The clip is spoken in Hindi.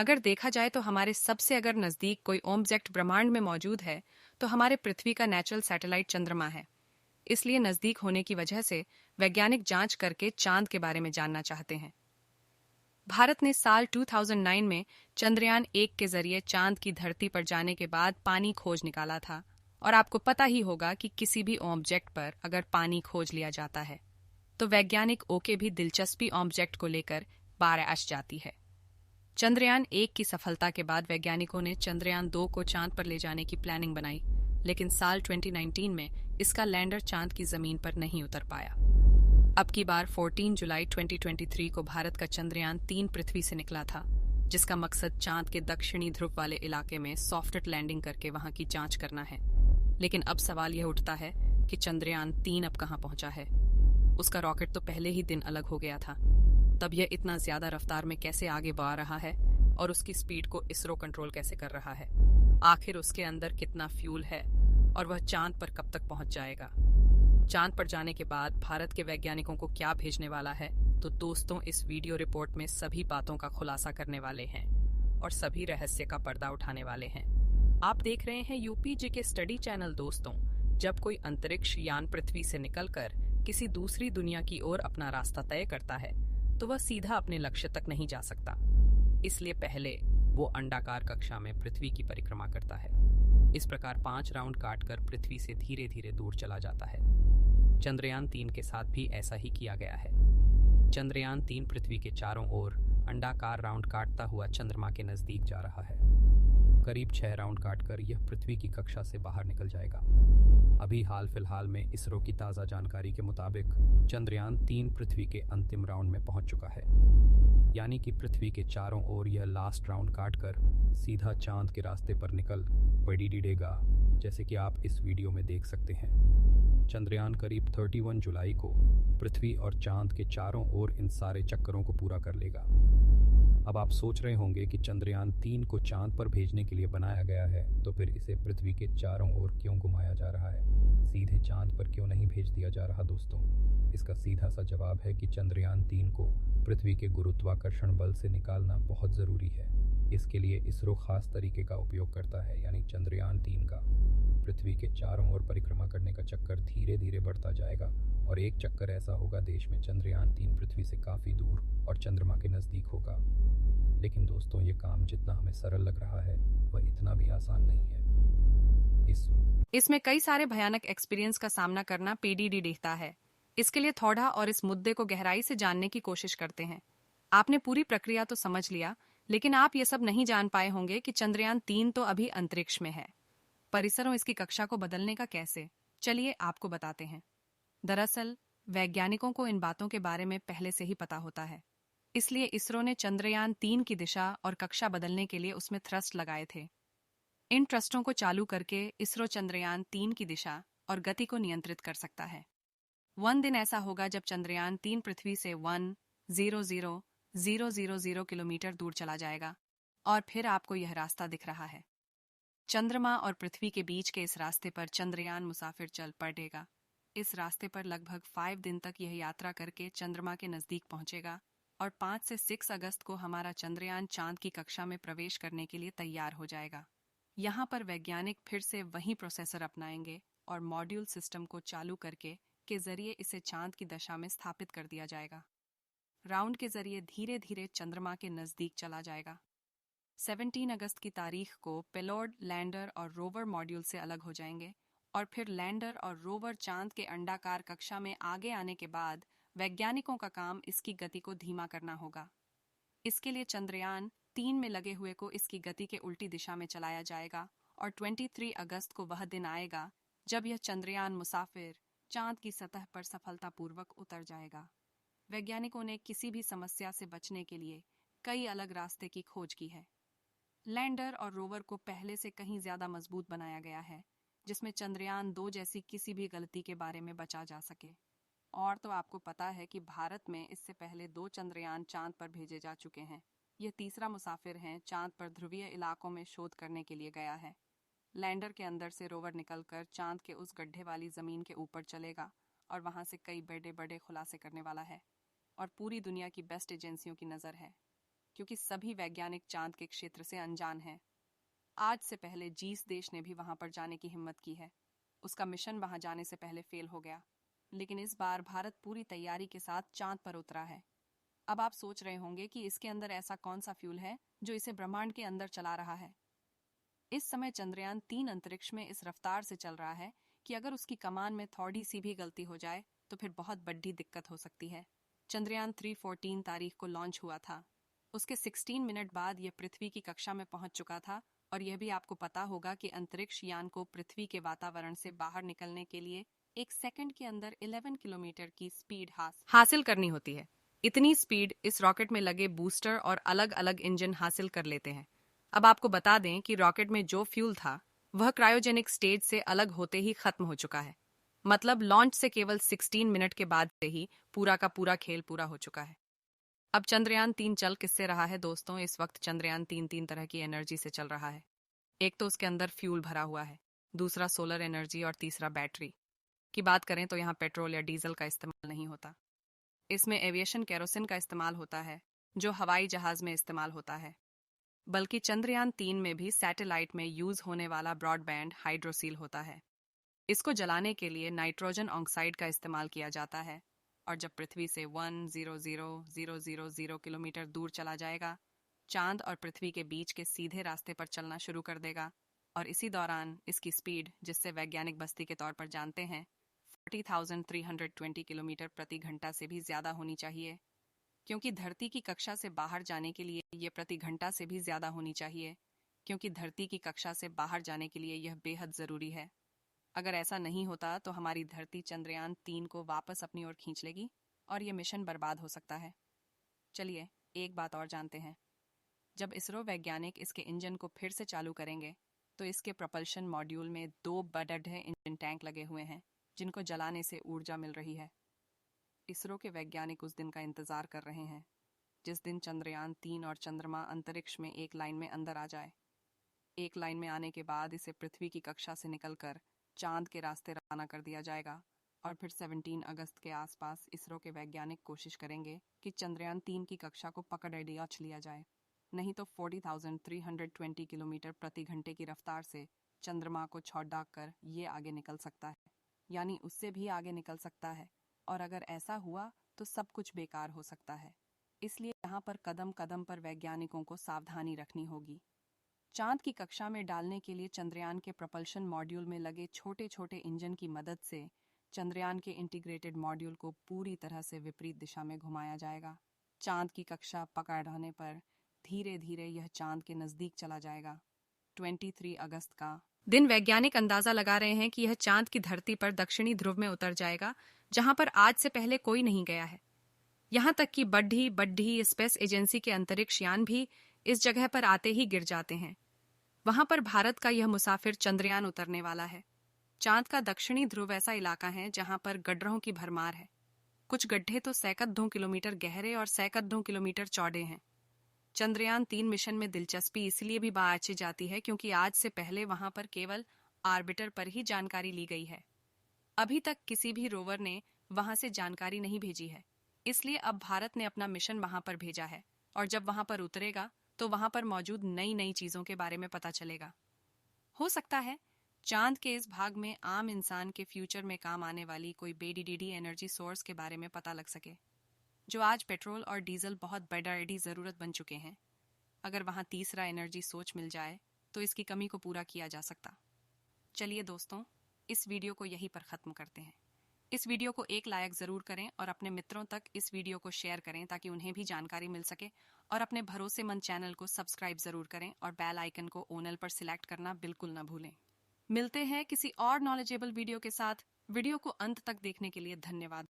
अगर देखा जाए तो हमारे सबसे अगर नज़दीक कोई ऑब्जेक्ट ब्रह्मांड में मौजूद है तो हमारे पृथ्वी का नेचुरल सैटेलाइट चंद्रमा है। इसलिए नज़दीक होने की वजह से वैज्ञानिक जांच करके चांद के बारे में जानना चाहते हैं। भारत ने साल 2009 में चंद्रयान 1 के जरिए चांद की धरती पर जाने के बाद पानी खोज निकाला था। और आपको पता ही होगा कि किसी भी ऑब्जेक्ट पर अगर पानी खोज लिया जाता है तो वैज्ञानिक के भी दिलचस्पी ऑब्जेक्ट को लेकर बारिश जाती है। चंद्रयान 1 की सफलता के बाद वैज्ञानिकों ने चंद्रयान 2 को चांद पर ले जाने की प्लानिंग बनाई, लेकिन साल 2019 में इसका लैंडर चांद की जमीन पर नहीं उतर पाया। अब की बार 14 जुलाई 2023 को भारत का चंद्रयान 3 पृथ्वी से निकला था, जिसका मकसद चांद के दक्षिणी ध्रुव वाले इलाके में सॉफ्ट लैंडिंग करके वहां की जांच करना है। लेकिन अब सवाल यह उठता है कि चंद्रयान 3 अब कहां पहुंचा है। उसका रॉकेट तो पहले ही दिन अलग हो गया था, तब यह इतना ज्यादा रफ्तार में कैसे आगे बढ़ रहा है और उसकी स्पीड को इसरो कंट्रोल कैसे कर रहा है। आखिर उसके अंदर कितना फ्यूल है और वह चांद पर कब तक पहुंच जाएगा। चांद पर जाने के बाद भारत के वैज्ञानिकों को क्या भेजने वाला है, तो दोस्तों इस वीडियो रिपोर्ट में सभी बातों का खुलासा करने वाले हैं और सभी रहस्य का पर्दा उठाने वाले हैं। आप देख रहे हैं यूपीजी के स्टडी चैनल। दोस्तों, जब कोई अंतरिक्ष यान पृथ्वी से निकलकर किसी दूसरी दुनिया की ओर अपना रास्ता तय करता है तो वह सीधा अपने लक्ष्य तक नहीं जा सकता। इसलिए पहले वो अंडाकार कक्षा में पृथ्वी की परिक्रमा करता है। इस प्रकार 5 राउंड काटकर पृथ्वी से धीरे धीरे दूर चला जाता है। चंद्रयान 3 के साथ भी ऐसा ही किया गया है। चंद्रयान 3 पृथ्वी के चारों ओर अंडाकार राउंड काटता हुआ चंद्रमा के नजदीक जा रहा है। करीब 6 राउंड काटकर यह पृथ्वी की कक्षा से बाहर निकल जाएगा। अभी हाल फिलहाल में इसरो की ताज़ा जानकारी के मुताबिक चंद्रयान 3 पृथ्वी के अंतिम राउंड में पहुंच चुका है, यानी कि पृथ्वी के चारों ओर यह लास्ट राउंड काटकर सीधा चांद के रास्ते पर निकल पड़ेगा, जैसे कि आप इस वीडियो में देख सकते हैं। चंद्रयान करीब 31 जुलाई को पृथ्वी और चांद के चारों ओर इन सारे चक्करों को पूरा कर लेगा। अब आप सोच रहे होंगे कि चंद्रयान 3 को चांद पर भेजने के लिए बनाया गया है, तो फिर इसे पृथ्वी के चारों ओर क्यों घुमाया जा रहा है, सीधे चांद पर क्यों नहीं भेज दिया जा रहा। दोस्तों, इसका सीधा सा जवाब है कि चंद्रयान 3 को पृथ्वी के गुरुत्वाकर्षण बल से निकालना बहुत ज़रूरी है। इसके लिए इसरो खास तरीके का उपयोग करता है, यानी चंद्रयान 3 का पृथ्वी के चारों ओर परिक्रमा करने का चक्कर धीरे धीरे बढ़ता जाएगा और एक चक्कर ऐसा होगा देश में चंद्रयान 3 पृथ्वी से काफ़ी दूर और चंद्रमा के नज़दीक होगा। लेकिन दोस्तों, ये काम जितना हमें सरल लग रहा है वह इतना भी आसान नहीं है। इसमें कई सारे भयानक एक्सपीरियंस का सामना करना पीडीडी देता है। इसके लिए थोड़ा और इस मुद्दे को गहराई से जानने की कोशिश करते हैं। आपने पूरी प्रक्रिया तो समझ लिया, लेकिन आप ये सब नहीं जान पाए होंगे कि चंद्रयान 3 तो अभी अंतरिक्ष में है। परिसरों इसकी कक्षा को बदलने का कैसे, चलिए आपको बताते हैं। दरअसल वैज्ञानिकों को इन बातों के बारे में पहले से ही पता होता है, इसलिए इसरो ने चंद्रयान 3 की दिशा और कक्षा बदलने के लिए उसमें थ्रस्ट लगाए थे। इन थ्रस्टों को चालू करके इसरो चंद्रयान 3 की दिशा और गति को नियंत्रित कर सकता है। दिन ऐसा होगा जब चंद्रयान 3 पृथ्वी से 1,000,000 किलोमीटर दूर चला जाएगा और फिर आपको यह रास्ता दिख रहा है। चंद्रमा और पृथ्वी के बीच के इस रास्ते पर चंद्रयान मुसाफिर चल पड़ेगा। इस रास्ते पर लगभग 5 दिन तक यह यात्रा करके चंद्रमा के नजदीक पहुंचेगा और 5 से 6 अगस्त को हमारा चंद्रयान चांद की कक्षा में प्रवेश करने के लिए तैयार हो जाएगा। यहाँ पर वैज्ञानिक फिर से वही प्रोसेसर अपनाएंगे और मॉड्यूल सिस्टम को चालू करके के जरिए इसे चांद की दशा में स्थापित कर दिया जाएगा। राउंड के जरिए धीरे धीरे चंद्रमा के नजदीक चला जाएगा। 17 अगस्त की तारीख को पेलोड, लैंडर और रोवर मॉड्यूल से अलग हो जाएंगे और फिर लैंडर और रोवर चांद के अंडाकार कक्षा में आगे आने के बाद वैज्ञानिकों का काम इसकी गति को धीमा करना होगा। इसके लिए चंद्रयान 3 में लगे हुए को इसकी गति के उल्टी दिशा में चलाया जाएगा और 23 अगस्त को वह दिन आएगा जब यह चंद्रयान मुसाफिर चांद की सतह पर सफलतापूर्वक उतर जाएगा। वैज्ञानिकों ने किसी भी समस्या से बचने के लिए कई अलग रास्ते की खोज की है। लैंडर और रोवर को पहले से कहीं ज्यादा मजबूत बनाया गया है, जिसमें चंद्रयान 2 जैसी किसी भी गलती के बारे में बचा जा सके। और तो आपको पता है कि भारत में इससे पहले 2 चंद्रयान चांद पर भेजे जा चुके हैं। यह तीसरा मुसाफिर है चांद पर ध्रुवीय इलाकों में शोध करने के लिए गया है। लैंडर के अंदर से रोवर निकलकर चांद के उस गड्ढे वाली जमीन के ऊपर चलेगा और वहां से कई बड़े बड़े खुलासे करने वाला है और पूरी दुनिया की बेस्ट एजेंसियों की नजर है, क्योंकि सभी वैज्ञानिक चांद के क्षेत्र से अनजान हैं। आज से पहले जीस देश ने भी वहां पर जाने की हिम्मत की है। उसका मिशन वहां जाने से पहले फेल हो गया, लेकिन इस बार भारत पूरी तैयारी के साथ चांद पर उतरा है। अब आप सोच रहे होंगे कि इसके अंदर ऐसा कौन सा फ्यूल है जो इसे ब्रह्मांड के अंदर चला रहा है। इस समय चंद्रयान 3 अंतरिक्ष में इस रफ्तार से चल रहा है कि अगर उसकी कमान में थोड़ी सी भी गलती हो जाए तो फिर बहुत बड़ी दिक्कत हो सकती है। चंद्रयान 3 14 तारीख को लॉन्च हुआ था। उसके 16 मिनट बाद यह पृथ्वी की कक्षा में पहुंच चुका था। और यह भी आपको पता होगा कि अंतरिक्ष यान को पृथ्वी के वातावरण से बाहर निकलने के लिए एक सेकंड के अंदर 11 किलोमीटर की स्पीड हासिल करनी होती है। इतनी स्पीड इस रॉकेट में लगे बूस्टर और अलग अलग इंजन हासिल कर लेते हैं। अब आपको बता दें कि रॉकेट में जो फ्यूल था वह क्रायोजेनिक स्टेज से अलग होते ही खत्म हो चुका है। मतलब लॉन्च से केवल 16 मिनट के बाद से ही पूरा का पूरा खेल पूरा हो चुका है। अब चंद्रयान 3 चल किससे रहा है दोस्तों? इस वक्त चंद्रयान 3 3 तरह की एनर्जी से चल रहा है। एक तो उसके अंदर फ्यूल भरा हुआ है, दूसरा सोलर एनर्जी और तीसरा बैटरी। की बात करें तो यहाँ पेट्रोल या डीजल का इस्तेमाल नहीं होता। इसमें एविएशन केरोसिन का इस्तेमाल होता है, जो हवाई जहाज में इस्तेमाल होता है। बल्कि चंद्रयान 3 में भी सैटेलाइट में यूज होने वाला ब्रॉडबैंड हाइड्रोसील होता है। इसको जलाने के लिए नाइट्रोजन ऑक्साइड का इस्तेमाल किया जाता है। और जब पृथ्वी से 1,000,000 किलोमीटर दूर चला जाएगा, चांद और पृथ्वी के बीच के सीधे रास्ते पर चलना शुरू कर देगा। और इसी दौरान इसकी स्पीड, जिससे वैज्ञानिक बस्ती के तौर पर जानते हैं, 40,320 किलोमीटर प्रति घंटा से भी ज्यादा होनी चाहिए। क्योंकि धरती की कक्षा से बाहर जाने के लिए यह प्रति घंटा से भी ज्यादा होनी चाहिए, क्योंकि धरती की कक्षा से बाहर जाने के लिए यह बेहद जरूरी है। अगर ऐसा नहीं होता तो हमारी धरती चंद्रयान 3 को वापस अपनी ओर खींच लेगी और यह मिशन बर्बाद हो सकता है। चलिए एक बात और जानते हैं। जब इसरो वैज्ञानिक इसके इंजन को फिर से चालू करेंगे तो इसके प्रपल्शन मॉड्यूल में 2 बड़े इंजन टैंक लगे हुए हैं, जिनको जलाने से ऊर्जा मिल रही है। इसरो के वैज्ञानिक उस दिन का इंतजार कर रहे हैं जिस दिन चंद्रयान 3 और चंद्रमा अंतरिक्ष में एक लाइन में अंदर आ जाए। एक लाइन में आने के बाद इसे पृथ्वी की कक्षा से निकलकर चांद के रास्ते रवाना कर दिया जाएगा। और फिर 17 अगस्त के आसपास इसरो के वैज्ञानिक कोशिश करेंगे कि चंद्रयान 3 की कक्षा को पकड़ लिया जाए। नहीं तो 40,320 किलोमीटर प्रति घंटे की रफ्तार से चंद्रमा को छौड़ा कर ये आगे निकल सकता है, यानी उससे भी आगे निकल सकता है। और अगर ऐसा हुआ तो सब कुछ बेकार हो सकता है। इसलिए यहाँ पर कदम कदम पर वैज्ञानिकों को सावधानी रखनी होगी। चांद की कक्षा में डालने के लिए चंद्रयान के प्रपल्शन मॉड्यूल में लगे छोटे छोटे इंजन की मदद से चंद्रयान के इंटीग्रेटेड मॉड्यूल को पूरी तरह से विपरीत दिशा में घुमाया जाएगा। चांद की कक्षा पकड़ने पर धीरे धीरे यह चांद के नजदीक चला जाएगा। 23 अगस्त का दिन वैज्ञानिक अंदाजा लगा रहे हैं कि यह चांद की धरती पर दक्षिणी ध्रुव में उतर जाएगा, जहां पर आज से पहले कोई नहीं गया है। यहां तक कि बड्ढी स्पेस एजेंसी के अंतरिक्ष यान भी इस जगह पर आते ही गिर जाते हैं। वहां पर भारत का यह मुसाफिर चंद्रयान उतरने वाला है। चांद का दक्षिणी ध्रुव ऐसा इलाका है जहां पर गड्ढों की भरमार है। कुछ गड्ढे तो सैकड़ों किलोमीटर गहरे और सैकड़ों किलोमीटर चौड़े हैं। चंद्रयान 3 मिशन में दिलचस्पी इसलिए भी बाँची जाती है क्योंकि आज से पहले वहां पर केवल आर्बिटर पर ही जानकारी ली गई है। अभी तक किसी भी रोवर ने वहां से जानकारी नहीं भेजी है। इसलिए अब भारत ने अपना मिशन वहां पर भेजा है और जब वहां पर उतरेगा तो वहां पर मौजूद नई नई चीजों के बारे में पता चलेगा। हो सकता है चांद के इस भाग में आम इंसान के फ्यूचर में काम आने वाली कोई बेडी एनर्जी सोर्स के बारे में पता लग सके, जो आज पेट्रोल और डीजल बहुत बड़ी जरूरत बन चुके हैं। अगर वहां तीसरा एनर्जी सोर्स मिल जाए तो इसकी कमी को पूरा किया जा सकता। चलिए दोस्तों, इस वीडियो को यहीं पर खत्म करते हैं। इस वीडियो को एक लायक जरूर करें और अपने मित्रों तक इस वीडियो को शेयर करें ताकि उन्हें भी जानकारी मिल सके। और अपने भरोसेमंद चैनल को सब्सक्राइब जरूर करें और बेल आइकन को ऑल पर सिलेक्ट करना बिल्कुल न भूलें। मिलते हैं किसी और नॉलेजेबल वीडियो के साथ। वीडियो को अंत तक देखने के लिए धन्यवाद।